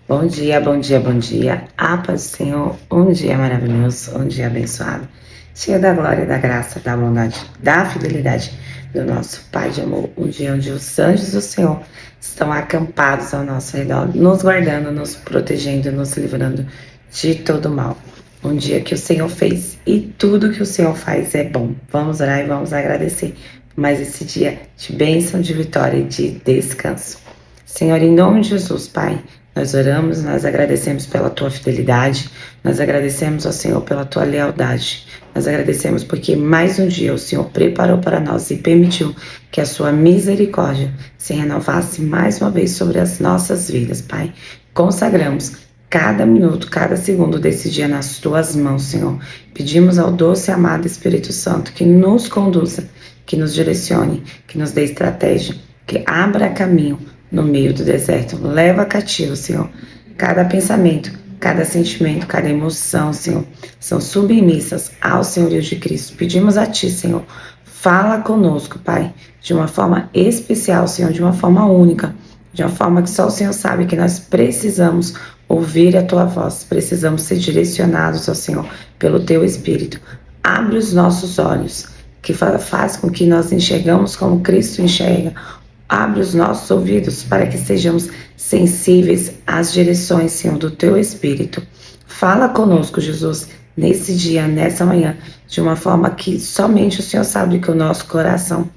Bom dia, bom dia, bom dia. A paz do Senhor, um dia maravilhoso, um dia abençoado, cheio da glória, da graça, da bondade, da fidelidade do nosso Pai de amor. Um dia onde os anjos do Senhor estão acampados ao nosso redor, nos guardando, nos protegendo, nos livrando de todo mal. Um dia que o Senhor fez e tudo que o Senhor faz é bom. Vamos orar e vamos agradecer por mais esse dia de bênção, de vitória e de descanso. Senhor, em nome de Jesus, Pai, nós oramos, nós agradecemos pela Tua fidelidade, nós agradecemos ao Senhor pela Tua lealdade, nós agradecemos porque mais um dia o Senhor preparou para nós e permitiu que a Sua misericórdia se renovasse mais uma vez sobre as nossas vidas, Pai. Consagramos cada minuto, cada segundo desse dia nas Tuas mãos, Senhor. Pedimos ao doce e amado Espírito Santo que nos conduza, que nos direcione, que nos dê estratégia, que abra caminho no meio do deserto. Leva cativo, Senhor, cada pensamento, cada sentimento, cada emoção, Senhor, são submissas ao senhorio de Cristo. Pedimos a Ti, Senhor, fala conosco, Pai, de uma forma especial, Senhor, de uma forma única, de uma forma que só o Senhor sabe que nós precisamos ouvir a Tua voz, precisamos ser direcionados, ó Senhor, pelo Teu Espírito. Abre os nossos olhos, que faz com que nós enxergamos como Cristo enxerga. Abre os nossos ouvidos para que sejamos sensíveis às direções, Senhor, do Teu Espírito. Fala conosco, Jesus, nesse dia, nessa manhã, de uma forma que somente o Senhor sabe que o nosso coração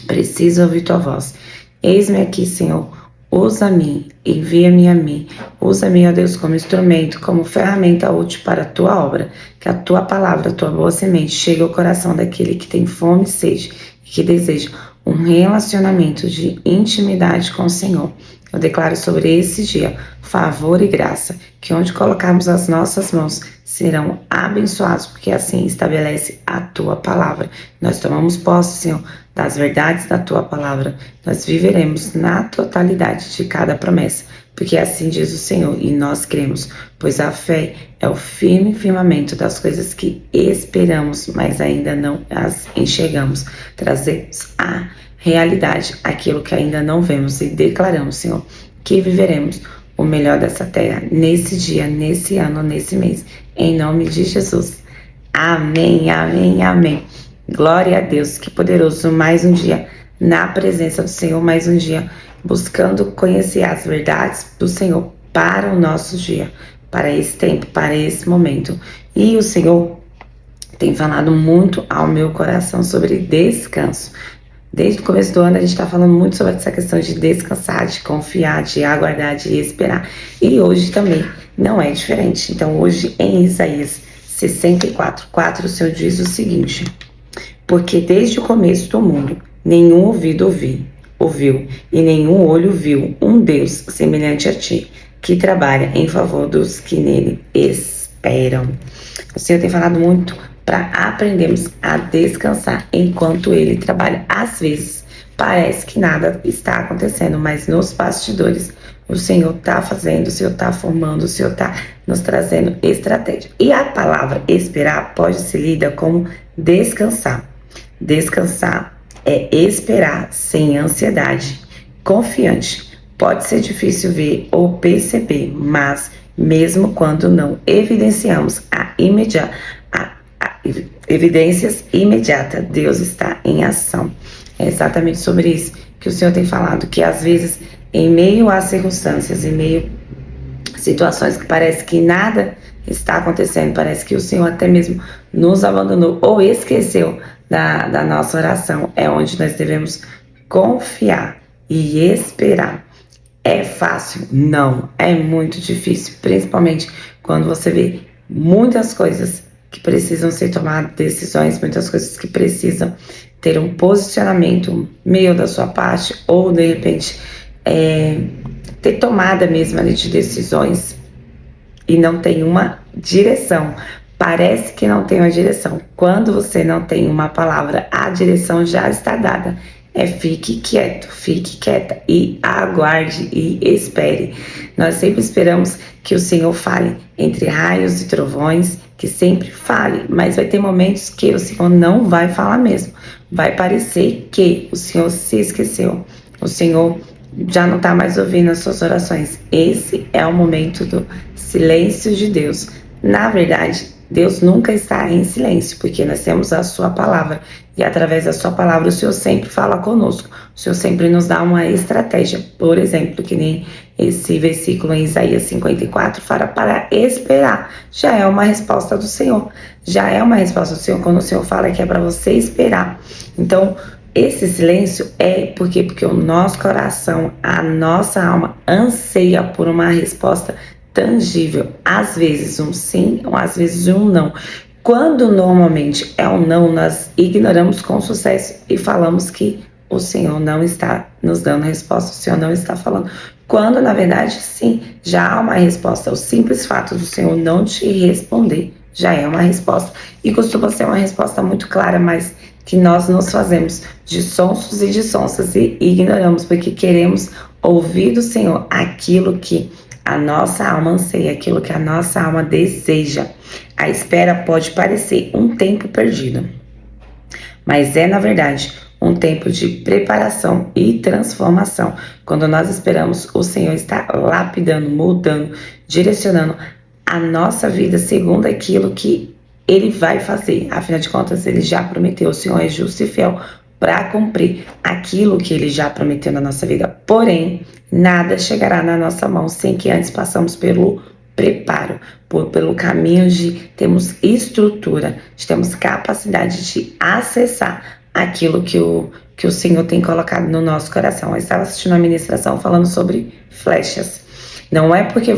precisa ouvir Tua voz. Eis-me aqui, Senhor, usa-me, envia-me a mim. Usa-me, ó Deus, como instrumento, como ferramenta útil para a Tua obra. Que a Tua palavra, a Tua boa semente chegue ao coração daquele que tem fome e sede e que deseja um relacionamento de intimidade com o Senhor. Eu declaro sobre esse dia favor e graça, que onde colocarmos as nossas mãos serão abençoados, porque assim estabelece a Tua palavra. Nós tomamos posse, Senhor, das verdades da Tua palavra. Nós viveremos na totalidade de cada promessa, porque assim diz o Senhor, e nós cremos, pois a fé é o firme firmamento das coisas que esperamos, mas ainda não as enxergamos. Trazemos a realidade aquilo que ainda não vemos e declaramos, Senhor, que viveremos o melhor dessa terra nesse dia, nesse ano, nesse mês, em nome de Jesus. Amém, amém, amém. Glória a Deus, que poderoso, mais um dia na presença do Senhor, mais um dia buscando conhecer as verdades do Senhor para o nosso dia, para esse tempo, para esse momento. E o Senhor tem falado muito ao meu coração sobre descanso. Desde o começo do ano a gente está falando muito sobre essa questão de descansar, de confiar, de aguardar, de esperar. E hoje também não é diferente. Então hoje em Isaías 64:4 o Senhor diz o seguinte: porque desde o começo do mundo nenhum ouvido ouviu e nenhum olho viu um Deus semelhante a Ti, que trabalha em favor dos que nele esperam. O Senhor tem falado muito para aprendermos a descansar enquanto Ele trabalha. Às vezes parece que nada está acontecendo, mas nos bastidores o Senhor está fazendo, o Senhor está formando, o Senhor está nos trazendo estratégia. E a palavra esperar pode ser lida como descansar. Descansar é esperar sem ansiedade, confiante. Pode ser difícil ver ou perceber, mas mesmo quando não evidenciamos evidências imediatas, Deus está em ação. É exatamente sobre isso que o Senhor tem falado, que às vezes, em meio às circunstâncias, em meio a situações que parece que nada está acontecendo, parece que o Senhor até mesmo nos abandonou ou esqueceu da nossa oração, é onde nós devemos confiar e esperar. É fácil? Não, é muito difícil, principalmente quando você vê muitas coisas que precisam ser tomadas, decisões, muitas coisas que precisam ter um posicionamento meio da sua parte, ou de repente ter tomada mesmo ali de decisões e não tem uma direção. Parece que não tem uma direção. Quando você não tem uma palavra, a direção já está dada. Fique quieto, fique quieta e aguarde e espere. Nós sempre esperamos que o Senhor fale entre raios e trovões, que sempre fale, mas vai ter momentos que o Senhor não vai falar mesmo. Vai parecer que o Senhor se esqueceu. O Senhor já não está mais ouvindo as suas orações. Esse é o momento do silêncio de Deus. Na verdade, Deus nunca está em silêncio, porque nós temos a sua palavra. E através da sua palavra, o Senhor sempre fala conosco. O Senhor sempre nos dá uma estratégia. Por exemplo, que nem esse versículo em Isaías 54 fala para esperar. Já é uma resposta do Senhor. Já é uma resposta do Senhor quando o Senhor fala que é para você esperar. Então, esse silêncio é porque o nosso coração, a nossa alma anseia por uma resposta tangível. Às vezes um sim, ou às vezes um não. Quando normalmente é um não, nós ignoramos com sucesso e falamos que o Senhor não está nos dando resposta, o Senhor não está falando. Quando na verdade sim, já há uma resposta. O simples fato do Senhor não te responder já é uma resposta. E costuma ser uma resposta muito clara, mas que nós nos fazemos de sonsos e de sonsas e ignoramos, porque queremos ouvir do Senhor aquilo que a nossa alma anseia, aquilo que a nossa alma deseja. A espera pode parecer um tempo perdido, mas é, na verdade, um tempo de preparação e transformação. Quando nós esperamos, o Senhor está lapidando, mudando, direcionando a nossa vida segundo aquilo que Ele vai fazer. Afinal de contas, Ele já prometeu, o Senhor é justo e fiel para cumprir aquilo que Ele já prometeu na nossa vida. Porém, nada chegará na nossa mão sem que antes passamos pelo preparo, pelo caminho de termos estrutura, de termos capacidade de acessar aquilo que o Senhor tem colocado no nosso coração. Eu estava assistindo uma ministração falando sobre flechas. Não é porque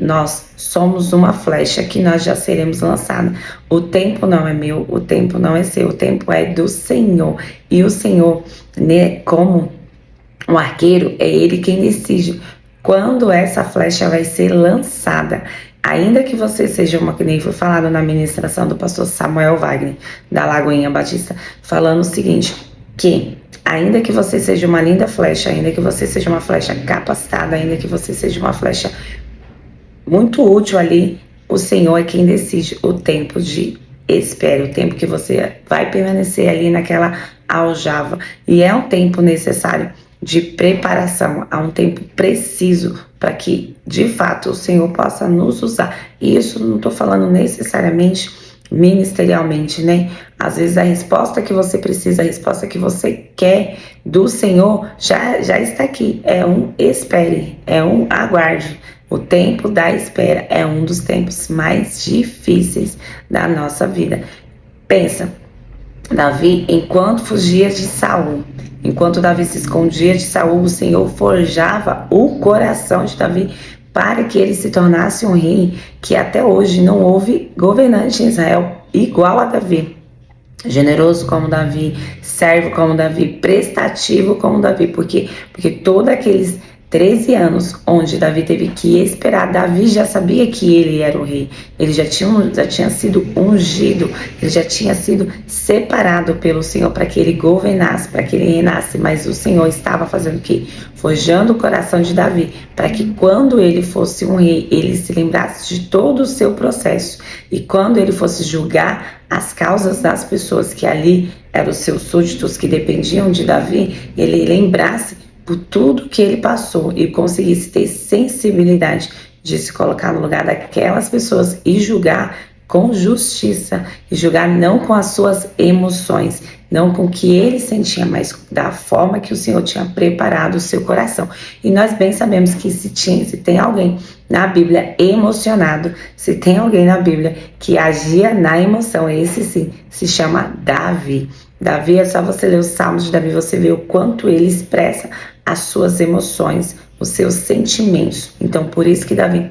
nós somos uma flecha que nós já seremos lançados. O tempo não é meu, o tempo não é seu, o tempo é do Senhor. E o Senhor, né, como um arqueiro, é Ele quem decide quando essa flecha vai ser lançada. Ainda que você seja uma, que nem foi falado na ministração do pastor Samuel Wagner, da Lagoinha Batista, falando o seguinte, que ainda que você seja uma linda flecha, ainda que você seja uma flecha capacitada, ainda que você seja uma flecha muito útil ali, o Senhor é quem decide o tempo de espera, o tempo que você vai permanecer ali naquela aljava. E é um tempo necessário de preparação, há um tempo preciso para que, de fato, o Senhor possa nos usar. E isso não estou falando necessariamente ministerialmente, né? Às vezes a resposta que você precisa, a resposta que você quer do Senhor já está aqui. É um espere, é um aguarde. O tempo da espera é um dos tempos mais difíceis da nossa vida. Pensa, Davi, enquanto fugia de Saul, enquanto Davi se escondia de Saul, o Senhor forjava o coração de Davi para que ele se tornasse um rei, que até hoje não houve governante em Israel igual a Davi. Generoso como Davi, servo como Davi, prestativo como Davi, porque todos aqueles 13 anos onde Davi teve que esperar, Davi já sabia que ele era o rei, ele já tinha sido ungido, ele já tinha sido separado pelo Senhor para que ele governasse, para que ele reinasse, mas o Senhor estava fazendo o quê? Forjando o coração de Davi, para que quando ele fosse um rei, ele se lembrasse de todo o seu processo, e quando ele fosse julgar as causas das pessoas que ali eram os seus súditos, que dependiam de Davi, ele lembrasse por tudo que ele passou e conseguisse ter sensibilidade de se colocar no lugar daquelas pessoas e julgar com justiça, e julgar não com as suas emoções, não com o que ele sentia, mas da forma que o Senhor tinha preparado o seu coração. E nós bem sabemos que se tem alguém na Bíblia emocionado, se tem alguém na Bíblia que agia na emoção, esse sim se chama Davi. Davi, é só você ler os Salmos de Davi, você vê o quanto ele expressa as suas emoções, os seus sentimentos. Então, por isso que Davi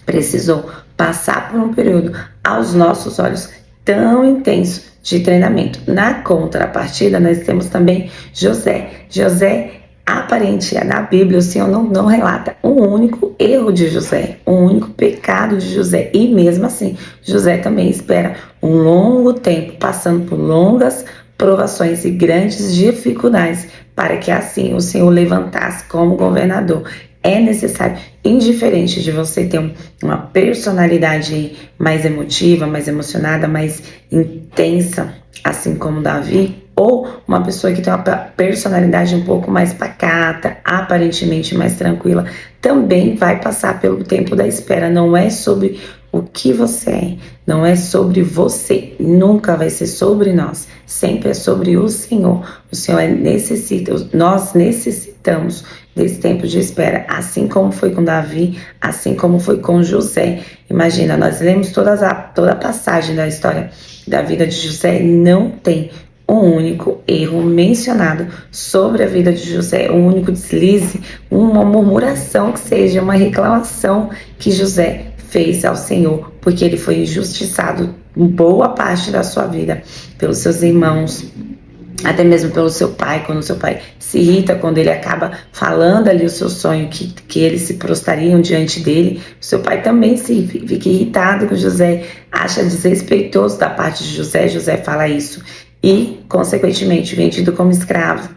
precisou passar por um período, aos nossos olhos, tão intenso de treinamento. Na contrapartida, nós temos também José. José, aparente, na Bíblia, o Senhor não relata um único erro de José, um único pecado de José. E mesmo assim, José também espera um longo tempo, passando por longas provações e grandes dificuldades, para que assim o Senhor levantasse como governador. É necessário, indiferente de você ter uma personalidade mais emotiva, mais emocionada, mais intensa, assim como Davi, ou uma pessoa que tem uma personalidade um pouco mais pacata, aparentemente mais tranquila, também vai passar pelo tempo da espera. Não é sobre o que você é, não é sobre você, nunca vai ser sobre nós, sempre é sobre o Senhor. O Senhor nós necessitamos desse tempo de espera, assim como foi com Davi, assim como foi com José. Imagina, nós lemos toda a passagem da história da vida de José, não tem um único erro mencionado sobre a vida de José, um único deslize, uma murmuração que seja, uma reclamação que José fez ao Senhor, porque ele foi injustiçado em boa parte da sua vida pelos seus irmãos, até mesmo pelo seu pai, quando o seu pai se irrita, quando ele acaba falando ali o seu sonho, que eles se prostrariam diante dele, o seu pai também fica irritado com José, acha desrespeitoso da parte de José, José fala isso, e, consequentemente, vendido como escravo,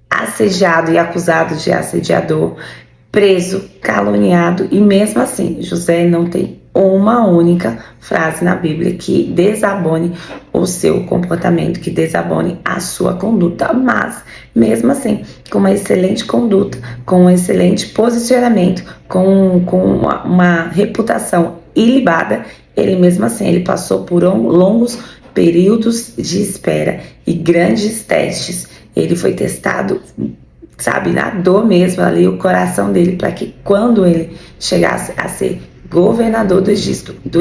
assediado e acusado de assediador, preso, caluniado, e mesmo assim, José não tem uma única frase na Bíblia que desabone o seu comportamento, que desabone a sua conduta, mas mesmo assim, com uma excelente conduta, com um excelente posicionamento, com uma reputação ilibada, ele mesmo assim, ele passou por longos períodos de espera e grandes testes. Ele foi testado, sabe, na dor mesmo ali, o coração dele, para que quando ele chegasse a ser governador do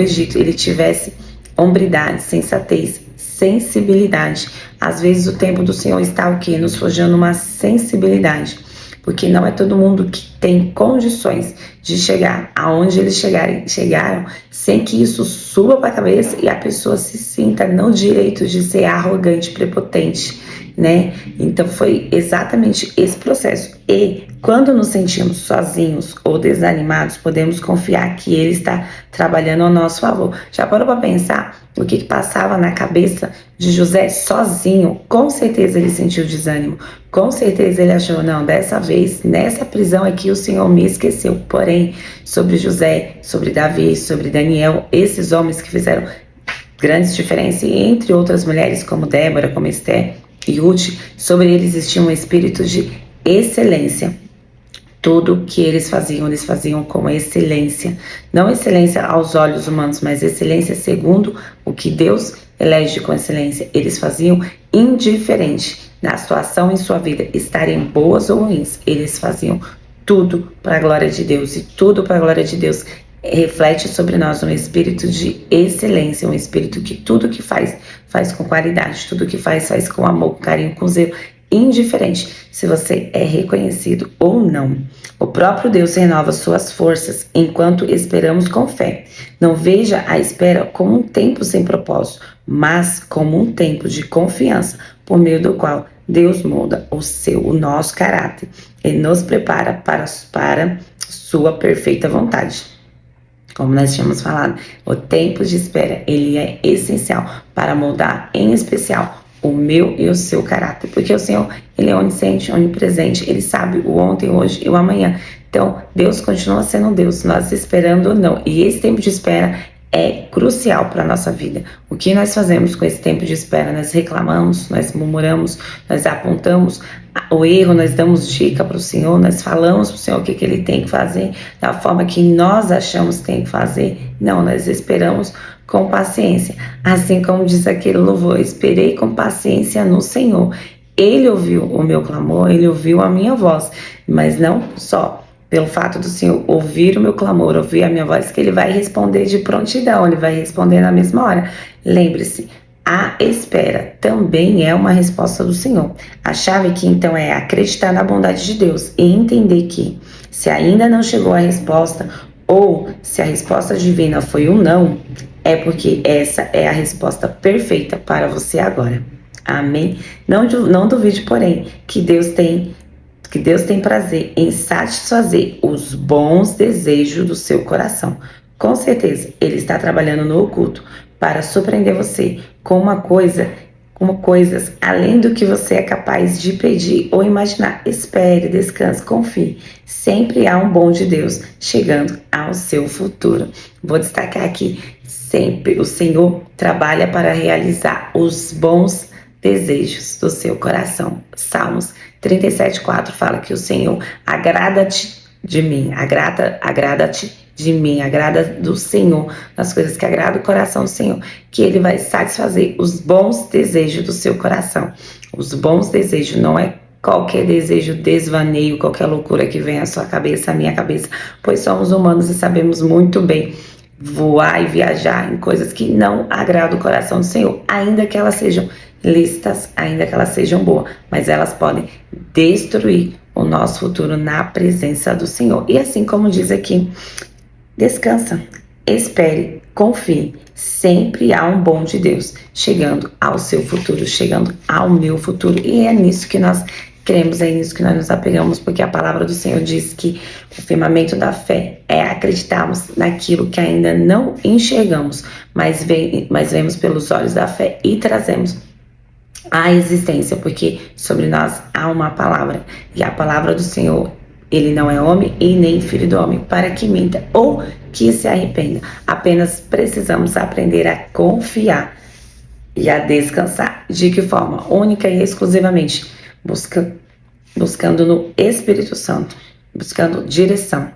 Egito, ele tivesse hombridade, sensatez, sensibilidade. Às vezes o tempo do Senhor está o quê? Nos forjando uma sensibilidade, porque não é todo mundo que tem condições de chegar aonde eles chegaram, sem que isso suba para a cabeça e a pessoa se sinta no direito de ser arrogante, prepotente, né? Então foi exatamente esse processo. E quando nos sentimos sozinhos ou desanimados, podemos confiar que Ele está trabalhando ao nosso favor. Já parou para pensar o que passava na cabeça de José sozinho? Com certeza ele sentiu desânimo. Com certeza ele achou, não, dessa vez, nessa prisão aqui o Senhor me esqueceu. Porém, sobre José, sobre Davi, sobre Daniel, esses homens que fizeram grandes diferenças, e entre outras mulheres como Débora, como Esther e Ruth, sobre eles existia um espírito de excelência. Tudo que eles faziam com excelência. Não excelência aos olhos humanos, mas excelência segundo o que Deus elege com excelência. Eles faziam indiferente da situação em sua vida, estarem boas ou ruins. Eles faziam tudo para a glória de Deus, e tudo para a glória de Deus reflete sobre nós um espírito de excelência, um espírito que tudo que faz com qualidade, tudo que faz com amor, com carinho, com zelo, indiferente se você é reconhecido ou não. O próprio Deus renova suas forças enquanto esperamos com fé. Não veja a espera como um tempo sem propósito, mas como um tempo de confiança, por meio do qual Deus molda o nosso caráter e nos prepara para sua perfeita vontade. Como nós tínhamos falado, o tempo de espera, ele é essencial para moldar, em especial, o meu e o seu caráter. Porque o Senhor, ele é onisciente, onipresente, ele sabe o ontem, hoje e o amanhã. Então, Deus continua sendo Deus, nós esperando ou não. E esse tempo de espera é crucial para a nossa vida. O que nós fazemos com esse tempo de espera? Nós reclamamos, nós murmuramos, nós apontamos o erro, nós damos dica para o Senhor, nós falamos para o Senhor o que Ele tem que fazer, da forma que nós achamos que tem que fazer. Não, nós esperamos com paciência. Assim como diz aquele louvor, esperei com paciência no Senhor. Ele ouviu o meu clamor, Ele ouviu a minha voz, mas não só pelo fato do Senhor ouvir o meu clamor, ouvir a minha voz, que Ele vai responder de prontidão, Ele vai responder na mesma hora. Lembre-se, a espera também é uma resposta do Senhor. A chave aqui, então, é acreditar na bondade de Deus e entender que, se ainda não chegou a resposta, ou se a resposta divina foi um não, é porque essa é a resposta perfeita para você agora. Amém? Não duvide, porém, que Deus tem prazer em satisfazer os bons desejos do seu coração. Com certeza, Ele está trabalhando no oculto para surpreender você com coisas além do que você é capaz de pedir ou imaginar. Espere, descanse, confie. Sempre há um bom de Deus chegando ao seu futuro. Vou destacar aqui, sempre o Senhor trabalha para realizar os bons desejos do seu coração. Salmos 37:4 fala que o Senhor agrada-te de mim, agrada-te de mim, agrada do Senhor, nas coisas que agradam o coração do Senhor, que Ele vai satisfazer os bons desejos do seu coração. Os bons desejos não é qualquer desejo, desvaneio, qualquer loucura que vem à sua cabeça, à minha cabeça, pois somos humanos e sabemos muito bem voar e viajar em coisas que não agradam o coração do Senhor, ainda que elas sejam lícitas, ainda que elas sejam boas, mas elas podem destruir o nosso futuro na presença do Senhor. E assim como diz aqui, descansa, espere, confie. Sempre há um bom de Deus chegando ao seu futuro, chegando ao meu futuro. E é nisso que nós cremos, é nisso que nós nos apegamos, porque a palavra do Senhor diz que o firmamento da fé é acreditarmos naquilo que ainda não enxergamos, mas vemos pelos olhos da fé e trazemos a existência, porque sobre nós há uma palavra, e a palavra do Senhor, Ele não é homem e nem filho do homem para que minta ou que se arrependa. Apenas precisamos aprender a confiar e a descansar. De que forma? Única e exclusivamente buscando no Espírito Santo, buscando direção,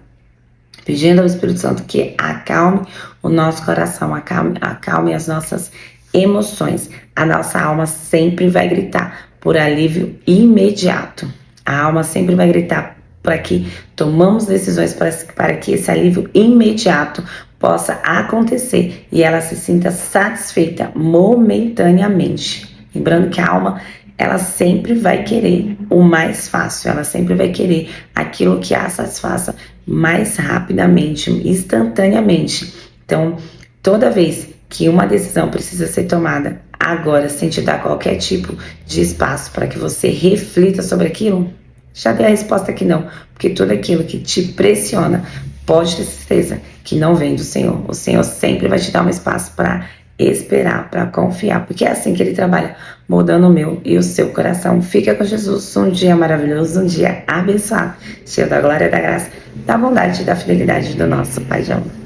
pedindo ao Espírito Santo que acalme o nosso coração, acalme as nossas emoções. A nossa alma sempre vai gritar por alívio imediato. A alma sempre vai gritar para que tomamos decisões para que esse alívio imediato possa acontecer e ela se sinta satisfeita momentaneamente. Lembrando que a alma, ela sempre vai querer o mais fácil, ela sempre vai querer aquilo que a satisfaça mais rapidamente, instantaneamente. Então, toda vez que uma decisão precisa ser tomada agora, sem te dar qualquer tipo de espaço para que você reflita sobre aquilo, já dei a resposta que não, porque tudo aquilo que te pressiona, pode ter certeza que não vem do Senhor. O Senhor sempre vai te dar um espaço para esperar, para confiar, porque é assim que Ele trabalha, mudando o meu e o seu coração. Fica com Jesus, um dia maravilhoso, um dia abençoado, cheio da glória, da graça, da bondade e da fidelidade do nosso Pai de amor.